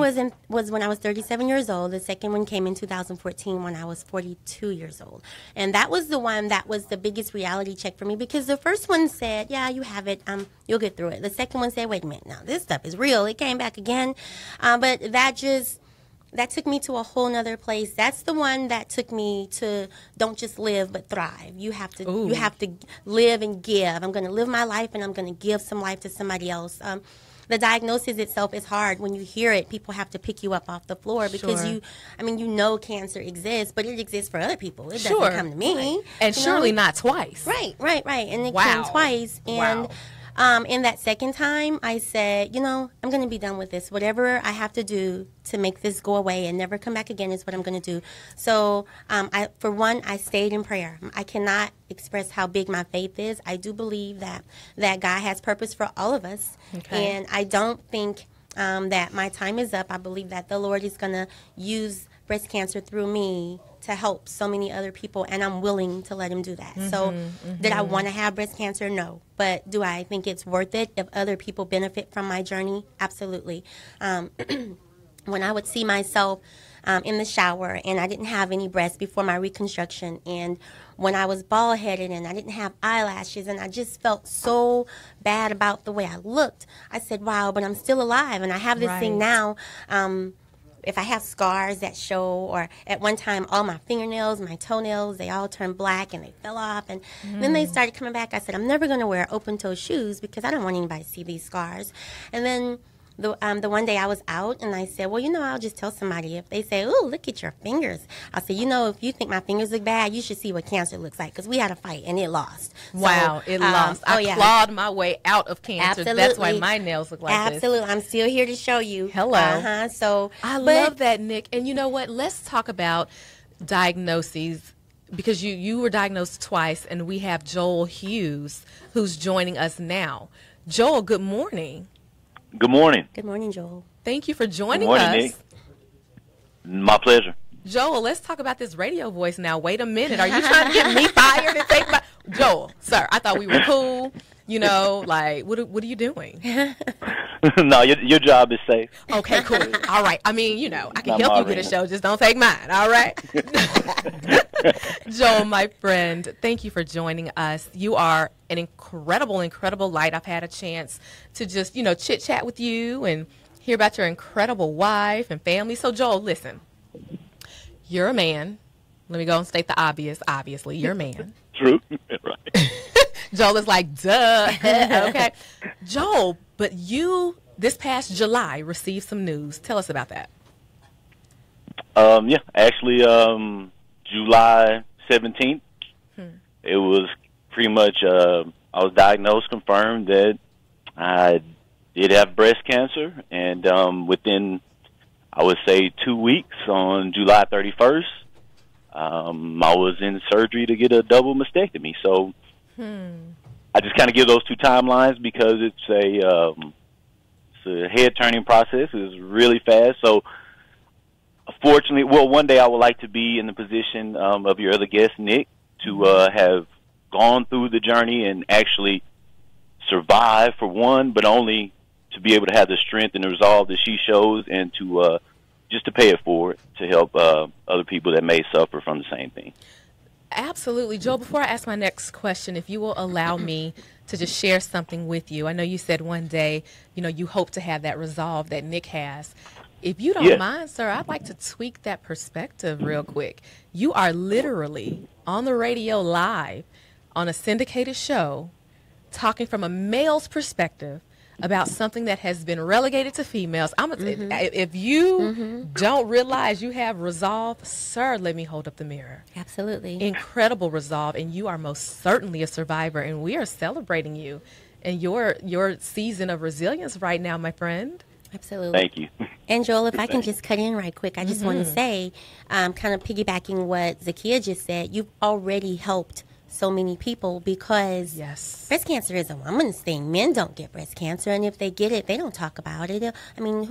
was when I was 37 years old. The second one came in 2014 when I was 42 years old. And that was the one that was the biggest reality check for me, because the first one said, yeah, you have it. You'll get through it. The second one said, wait a minute, now this stuff is real. It came back again. But that took me to a whole nother place. That's the one that took me to don't just live but thrive. You have to live and give. I'm going to live my life, and I'm going to give some life to somebody else. The diagnosis itself is hard. When you hear it, people have to pick you up off the floor, because cancer exists, but it exists for other people. It doesn't come to me. Right. And surely not twice. Right. And it came twice. And in that second time, I said, I'm going to be done with this. Whatever I have to do to make this go away and never come back again is what I'm going to do. So, I stayed in prayer. I cannot express how big my faith is. I do believe that God has purpose for all of us. Okay. And I don't think that my time is up. I believe that the Lord is going to use breast cancer through me to help so many other people, and I'm willing to let him do that. So did I want to have breast cancer? No. But do I think it's worth it if other people benefit from my journey? Absolutely. When I would see myself in the shower, and I didn't have any breasts before my reconstruction, and when I was bald-headed and I didn't have eyelashes, and I just felt so bad about the way I looked, I said, wow, but I'm still alive, and I have this thing now. If I have scars that show, or at one time all my fingernails, my toenails, they all turned black and they fell off, and then they started coming back. I said, I'm never going to wear open-toe shoes because I don't want anybody to see these scars. And then the one day I was out, and I said, well, I'll just tell somebody. If they say, oh, look at your fingers, I'll say, if you think my fingers look bad, you should see what cancer looks like, because we had a fight and it lost. Wow, it lost. I clawed my way out of cancer. Absolutely. That's why my nails look like this. Absolutely. I'm still here to show you. Hello. So I love that, Nick. And you know what? Let's talk about diagnoses, because you were diagnosed twice, and we have Joel Hughes who's joining us now. Joel, good morning. Good morning. Good morning, Joel. Thank you for joining us. Nick. My pleasure. Joel, let's talk about this radio voice now. Wait a minute. Are you trying to get me fired and take my... Joel, sir, I thought we were cool. What are you doing? No, your job is safe. Okay, cool. All right. I mean, I can help you get a show. Just don't take mine. All right? Joel, my friend, thank you for joining us. You are an incredible, incredible light. I've had a chance to just, chit-chat with you and hear about your incredible wife and family. So, Joel, listen. You're a man. Let me go and state the obvious. Obviously, you're a man. True. Right. Joel is like, duh. Okay. Joel, but you, this past July, received some news. Tell us about that. Actually, July 17th, it was pretty much, I was diagnosed, confirmed that I did have breast cancer, and within, I would say, 2 weeks, on July 31st, I was in surgery to get a double mastectomy. So I just kind of give those two timelines because it's a head-turning process. It's really fast. So fortunately, one day I would like to be in the position of your other guest, Nick, to have gone through the journey and actually survive, for one, but only to be able to have the strength and the resolve that she shows, and to just to pay it forward to help other people that may suffer from the same thing. Absolutely. Joel, before I ask my next question, if you will allow me to just share something with you. I know you said one day, you hope to have that resolve that Nick has. If you don't mind, sir, I'd like to tweak that perspective real quick. You are literally on the radio live on a syndicated show talking from a male's perspective about something that has been relegated to females. If you don't realize you have resolve, sir, let me hold up the mirror. Absolutely. Incredible resolve, and you are most certainly a survivor, and we are celebrating you and your season of resilience right now, my friend. Absolutely. Thank you. And Joel, if I can just cut in right quick, I just want to say, kind of piggybacking what Zakiya just said, you've already helped so many people because breast cancer is a woman's thing. Men don't get breast cancer, and if they get it, they don't talk about it. I mean,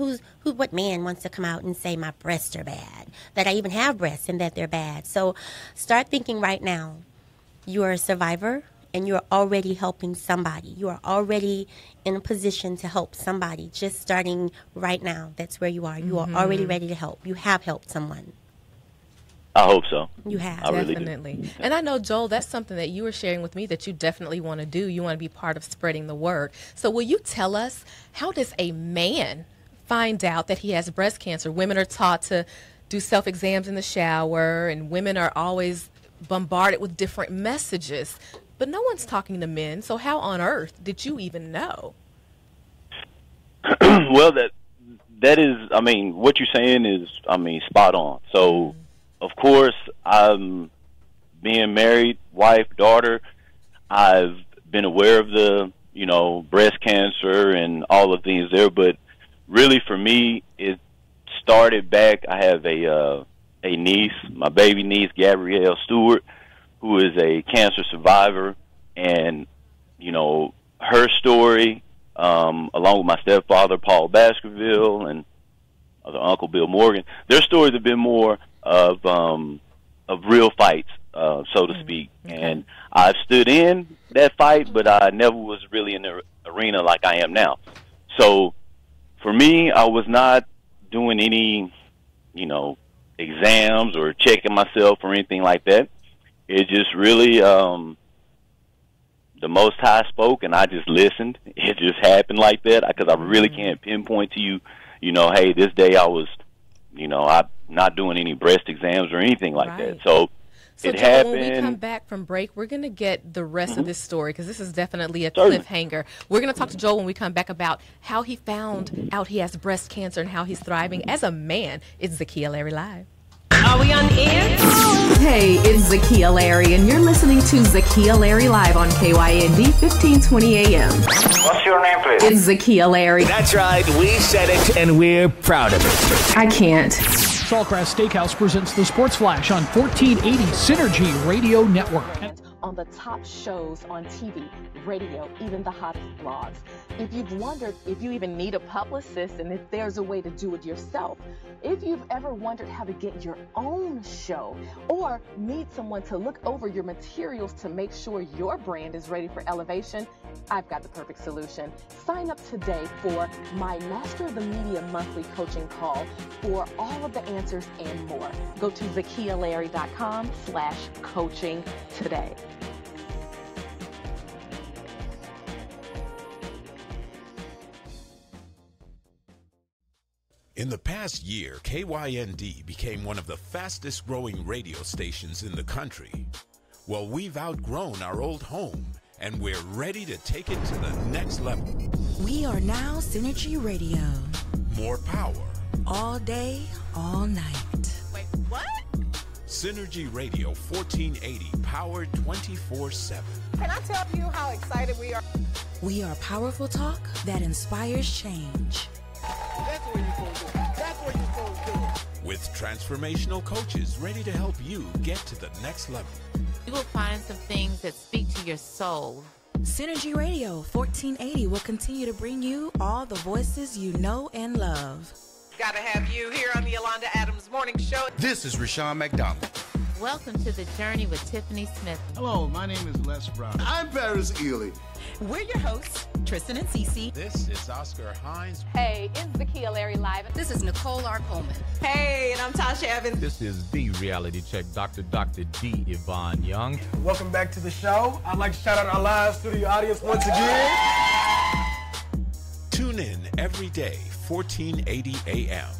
what man wants to come out and say my breasts are bad, that I even have breasts and that they're bad? So start thinking right now. You are a survivor, and you're already helping somebody. You are already in a position to help somebody. Just starting right now, that's where you are. You are already ready to help. You have helped someone. I hope so. You have. I really Definitely. do. And I know, Joel, that's something that you were sharing with me that you definitely want to do. You want to be part of spreading the word. So will you tell us, how does a man find out that he has breast cancer? Women are taught to do self-exams in the shower, and women are always bombarded with different messages. But no one's talking to men. So how on earth did you even know? Well, that is, I mean, what you're saying is, I mean, spot on. So, of course, I'm being married, wife, daughter. I've been aware of the, breast cancer and all the things there. But really, for me, it started back. I have a niece, my baby niece, Gabrielle Stewart, who is a cancer survivor, and her story, along with my stepfather Paul Baskerville and other Uncle Bill Morgan, their stories have been more of real fights, so to speak. And I've stood in that fight, but I never was really in the arena like I am now. So for me, I was not doing any, exams or checking myself or anything like that. It just really, the Most High spoke, and I just listened. It just happened like that, because I really can't pinpoint to you, hey, this day I was, I'm not doing any breast exams or anything like that. So it Joel, happened. when we come back from break, we're going to get the rest of this story, because this is definitely a cliffhanger. We're going to talk to Joel when we come back about how he found out he has breast cancer and how he's thriving as a man. It's Zakiya Larry Live. Are we on air? Hey, it's Zakiya Larry, and you're listening to Zakiya Larry Live on KYND 1520 AM. What's your name, please? It's Zakiya Larry. That's right, we said it, and we're proud of it. I can't. Saltgrass Steakhouse presents the Sports Flash on 1480 Synergy Radio Network. On the top shows on TV, radio, even the hottest blogs. If you've wondered if you even need a publicist and if there's a way to do it yourself, if you've ever wondered how to get your own show or need someone to look over your materials to make sure your brand is ready for elevation, I've got the perfect solution. Sign up today for my Master of the Media monthly coaching call for all of the answers and more. Go to ZakiyaLarry.com/coaching today. In the past year, KYND became one of the fastest growing radio stations in the country. Well, we've outgrown our old home, and we're ready to take it to the next level. We are now Synergy Radio. More power. All day, all night. Wait, what? Synergy Radio 1480, powered 24/7. Can I tell you how excited we are? We are powerful talk that inspires change. That's what you're supposed to do. That's what you're supposed to do. With transformational coaches ready to help you get to the next level. You will find some things that speak to your soul. Synergy Radio 1480 will continue to bring you all the voices you know and love. Gotta have you here on the Yolanda Adams Morning Show. This is Rashawn McDonald. Welcome to the journey with Tiffany Smith. Hello, my name is Les Brown. I'm Paris Ely. We're your hosts, Tristan and Cece. This is Oscar Hines. Hey, it's Zakiya Larry Live. This is Nicole R. Coleman. Hey, and I'm Tasha Evans. This is the reality check, Dr. D. Yvonne Young. Welcome back to the show. I'd like to shout out our live studio audience once again. Tune in every day, 1480 a.m.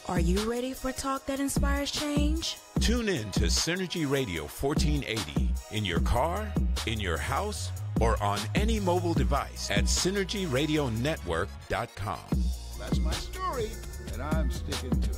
Are you ready for talk that inspires change? Tune in to Synergy Radio 1480 in your car, in your house, or on any mobile device at synergyradionetwork.com. That's my story, and I'm sticking to it.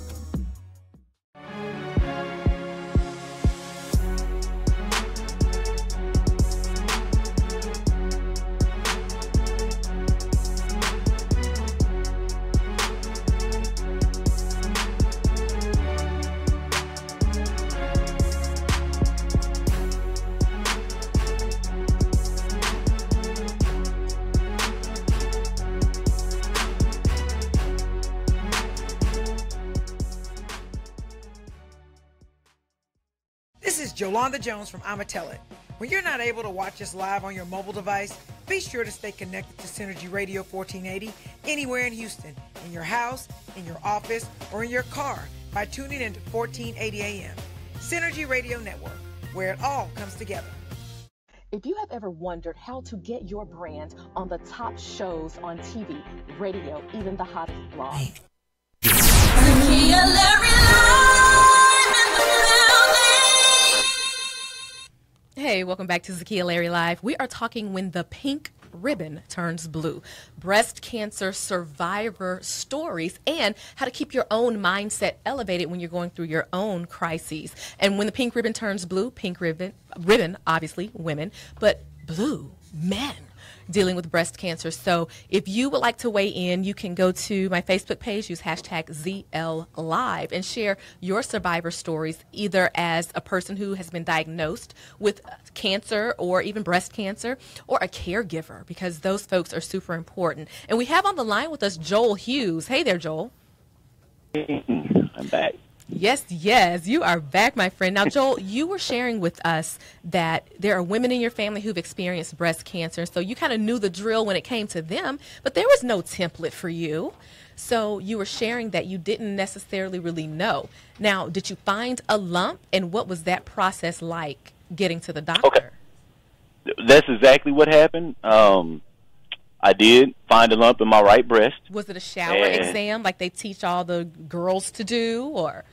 is Jolanda Jones from I'ma Tell It. When you're not able to watch us live on your mobile device, be sure to stay connected to Synergy Radio 1480 anywhere in Houston, in your house, in your office, or in your car by tuning into 1480 AM. Synergy Radio Network, where it all comes together. If you have ever wondered how to get your brand on the top shows on TV, radio, even the hottest blogs. Zakiya Larry live in the building. Hey, welcome back to Zakiya Larry Live. We are talking when the pink ribbon turns blue, breast cancer survivor stories, and how to keep your own mindset elevated when you're going through your own crises. And when the pink ribbon turns blue, pink ribbon obviously women, but blue, men dealing with breast cancer. So if you would like to weigh in, you can go to my Facebook page, use hashtag ZLLive, and share your survivor stories, either as a person who has been diagnosed with cancer or even breast cancer, or a caregiver, because those folks are super important. And we have on the line with us Joel Hughes. Hey there, Joel. I'm back. Yes, you are back, my friend. Now, Joel, you were sharing with us that there are women in your family who've experienced breast cancer, so you kind of knew the drill when it came to them, but there was no template for you. So you were sharing that you didn't necessarily really know. Now, did you find a lump, and what was that process like getting to the doctor? Okay. That's exactly what happened. I did find a lump in my right breast. Was it a shower exam like they teach all the girls to do, or?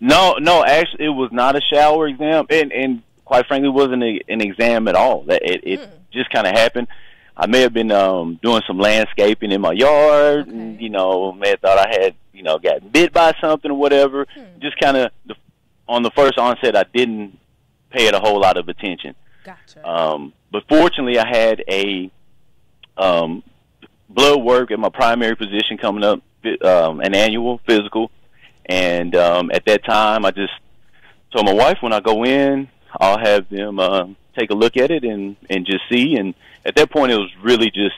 No, actually, it was not a shower exam, and quite frankly, it wasn't an exam at all. It just kind of happened. I may have been doing some landscaping in my yard, and, may have thought I had, got bit by something or whatever. Just kind of, on the first onset, I didn't pay it a whole lot of attention. Gotcha. But fortunately, I had a blood work at my primary physician coming up, an annual physical. And at that time, I just told my wife, when I go in, I'll have them take a look at it and just see. And at that point, it was really just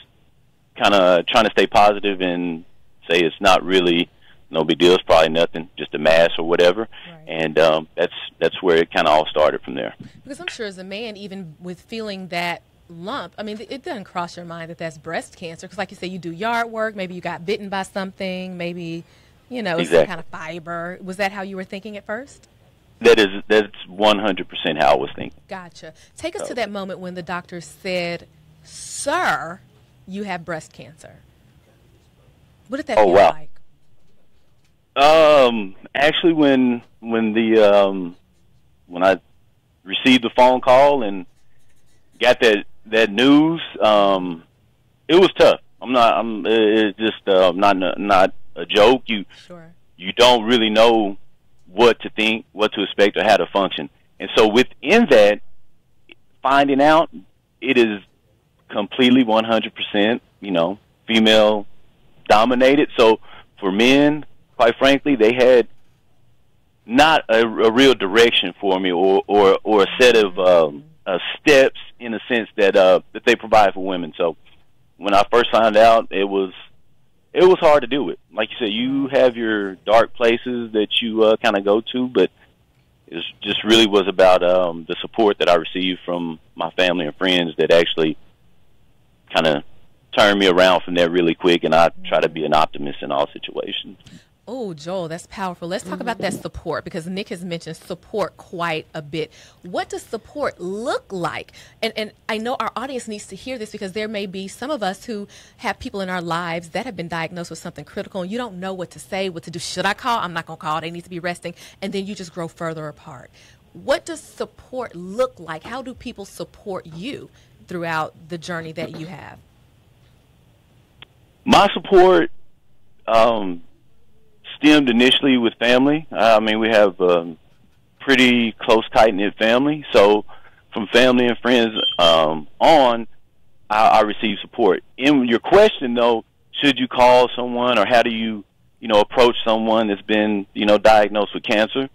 kind of trying to stay positive and say it's not really no big deal. It's probably nothing, just a mass or whatever. Right. And that's where it kind of all started from there. Because I'm sure as a man, even with feeling that lump, I mean, it doesn't cross your mind that that's breast cancer. Because like you say, you do yard work, maybe you got bitten by something, maybe, Exactly. some kind of fiber. Was that how you were thinking at first? That's 100% how I was thinking. Gotcha. Take us to that moment when the doctor said, "Sir, you have breast cancer." What did that feel like? Actually, when I received the phone call and got that news, it was tough. It's just not a joke. You don't really know what to think, what to expect, or how to function. And so within that, finding out, it is completely 100%, female dominated. So for men, quite frankly, they had not a real direction for me or a set of steps in a sense that they provide for women. So when I first found out, it was hard to deal with. Like you said, you have your dark places that you kind of go to, but it just really was about the support that I received from my family and friends that actually kind of turned me around from there really quick, and I try to be an optimist in all situations. Oh, Joel, that's powerful. Let's talk about that support, because Nick has mentioned support quite a bit. What does support look like? And I know our audience needs to hear this, because there may be some of us who have people in our lives that have been diagnosed with something critical, and you don't know what to say, what to do. Should I call? I'm not going to call. They need to be resting. And then you just grow further apart. What does support look like? How do people support you throughout the journey that you have? My support stemmed initially with family. I mean, we have a pretty close, tight-knit family. So from family and friends on, I receive support. In your question, though, should you call someone, or how do you, approach someone that's been, diagnosed with cancer?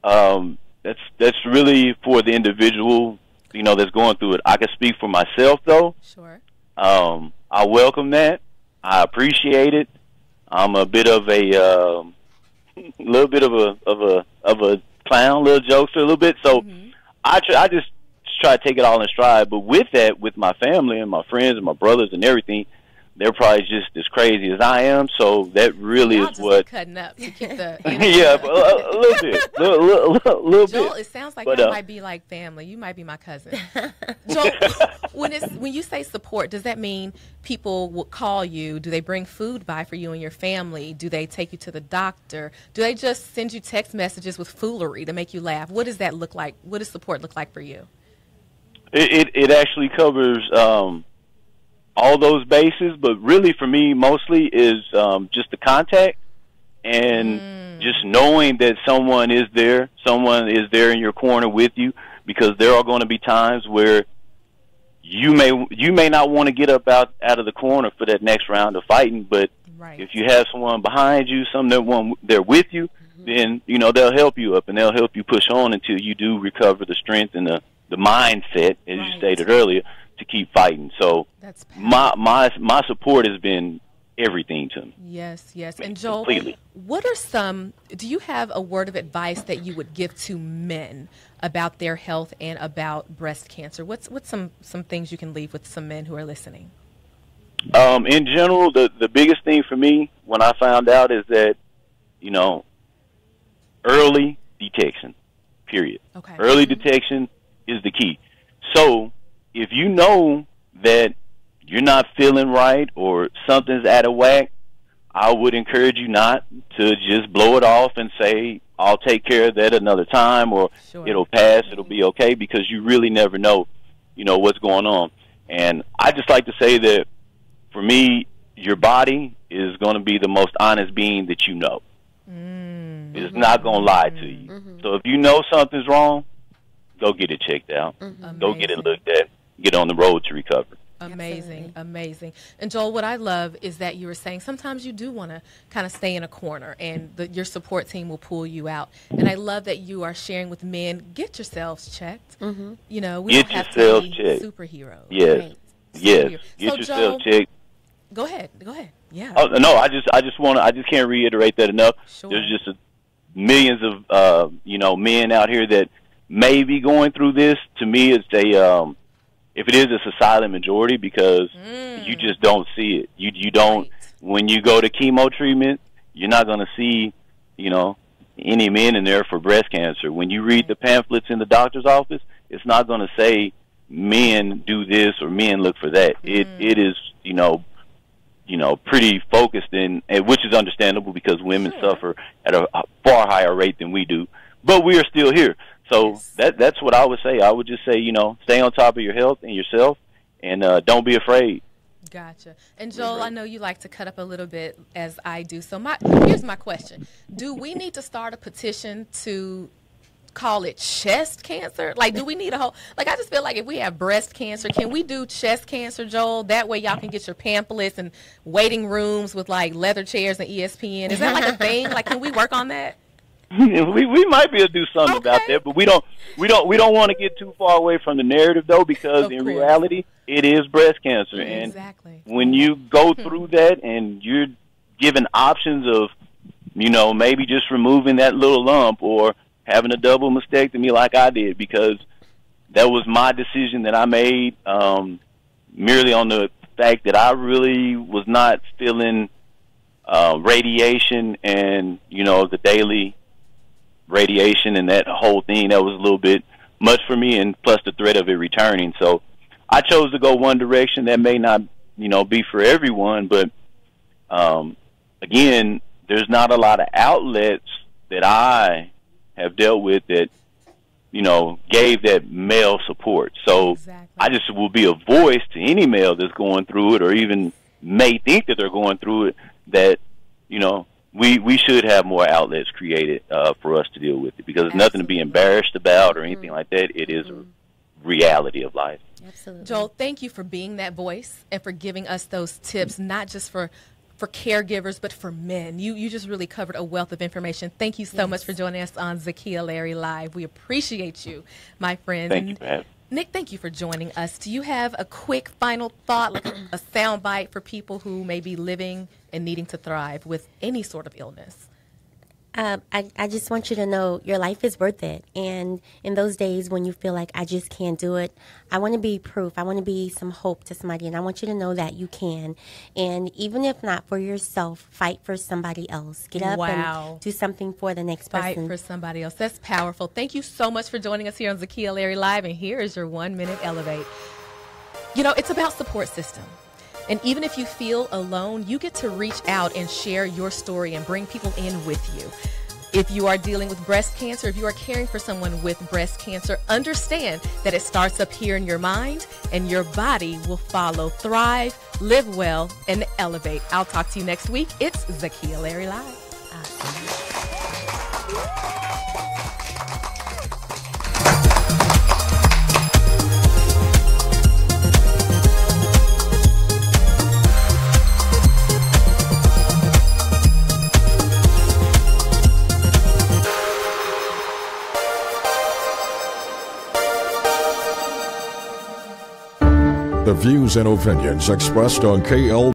That's really for the individual, that's going through it. I can speak for myself, though. Sure. I welcome that. I appreciate it. I'm a bit of a little bit of a clown, little jokester a little bit. So I just try to take it all in stride. But with that, with my family and my friends and my brothers and everything, they're probably just as crazy as I am. So that really is what cutting up to keep the yeah, but a little bit, little Joel, bit. it sounds like but, that might be like family. You might be my cousin. Joel, when you say support, does that mean people will call you? Do they bring food by for you and your family? Do they take you to the doctor? Do they just send you text messages with foolery to make you laugh? What does that look like? What does support look like for you? It actually covers all those bases, but really for me mostly is just the contact and just knowing that someone is there in your corner with you, because there are going to be times where you may not want to get up out of the corner for that next round of fighting, but if you have someone behind you, someone there with you, then they'll help you up and they'll help you push on until you do recover the strength and the mindset, as you stated earlier, to keep fighting. So my support has been everything to me. Yes. And Joel, completely. Do you have a word of advice that you would give to men about their health and about breast cancer? What's some things you can leave with some men who are listening? In general, the biggest thing for me when I found out is that, early detection, period. Okay. Early detection is the key. So if you know that you're not feeling right or something's out of whack, I would encourage you not to just blow it off and say, I'll take care of that another time, or it'll pass, it'll be okay, because you really never know, what's going on. And I just like to say that for me, your body is going to be the most honest being that you know. It's not going to lie to you. So if you know something's wrong, go get it checked out. Go get it looked at. Get on the road to recover. Amazing. And Joel, what I love is that you were saying sometimes you do want to kind of stay in a corner and your support team will pull you out. And I love that you are sharing with men, get yourselves checked. We don't have to be superheroes. Yes. Right? Yes. Get So, yourself Joel, checked. Go ahead. Yeah. Oh, no, I just can't reiterate that enough. There's just millions of men out here that may be going through this. To me, it's if it is, it's a silent majority, because you just don't see it. You don't, when you go to chemo treatment, you're not going to see, any men in there for breast cancer. When you read the pamphlets in the doctor's office, it's not going to say men do this or men look for that. It is, pretty focused which is understandable because women suffer at a far higher rate than we do, but we are still here. So that's what I would say. I would just say, stay on top of your health and yourself, and don't be afraid. Gotcha. And Joel, I know you like to cut up a little bit, as I do. So here's my question. Do we need to start a petition to call it chest cancer? Like, do we need a whole, I just feel like if we have breast cancer, can we do chest cancer, Joel? That way y'all can get your pamphlets and waiting rooms with leather chairs and ESPN. Is that a thing? Can we work on that? we might be able to do something about that, but we don't want to get too far away from the narrative, though, because in reality it is breast cancer. Exactly. And when you go through that and you're given options of maybe just removing that little lump or having a double mastectomy like I did, because that was my decision that I made, merely on the fact that I really was not feeling radiation and the daily radiation and that whole thing. That was a little bit much for me, and plus the threat of it returning. So I chose to go one direction. That may not be for everyone, but again, there's not a lot of outlets that I have dealt with that gave that male support. So I just will be a voice to any male that's going through it, or even may think that they're going through it, that we should have more outlets created for us to deal with it, because it's nothing to be embarrassed about or anything like that. It is a reality of life. Absolutely. Joel, thank you for being that voice and for giving us those tips, not just for caregivers, but for men. You just really covered a wealth of information. Thank you so much for joining us on Zakiya Larry Live. We appreciate you, my friend. Thank you for having me. Nick, thank you for joining us. Do you have a quick final thought, a sound bite for people who may be living and needing to thrive with any sort of illness? I just want you to know your life is worth it. And in those days when you feel like I just can't do it, I want to be proof. I want to be some hope to somebody. And I want you to know that you can. And even if not for yourself, fight for somebody else. Get up and do something for the next person. Fight for somebody else. That's powerful. Thank you so much for joining us here on Zakiya Larry Live. And here is your 1 minute elevate. You know, it's about support system. And even if you feel alone, you get to reach out and share your story and bring people in with you. If you are dealing with breast cancer, if you are caring for someone with breast cancer, understand that it starts up here in your mind and your body will follow. Thrive, live well, and elevate. I'll talk to you next week. It's Zakiya Larry Live. The views and opinions expressed on KL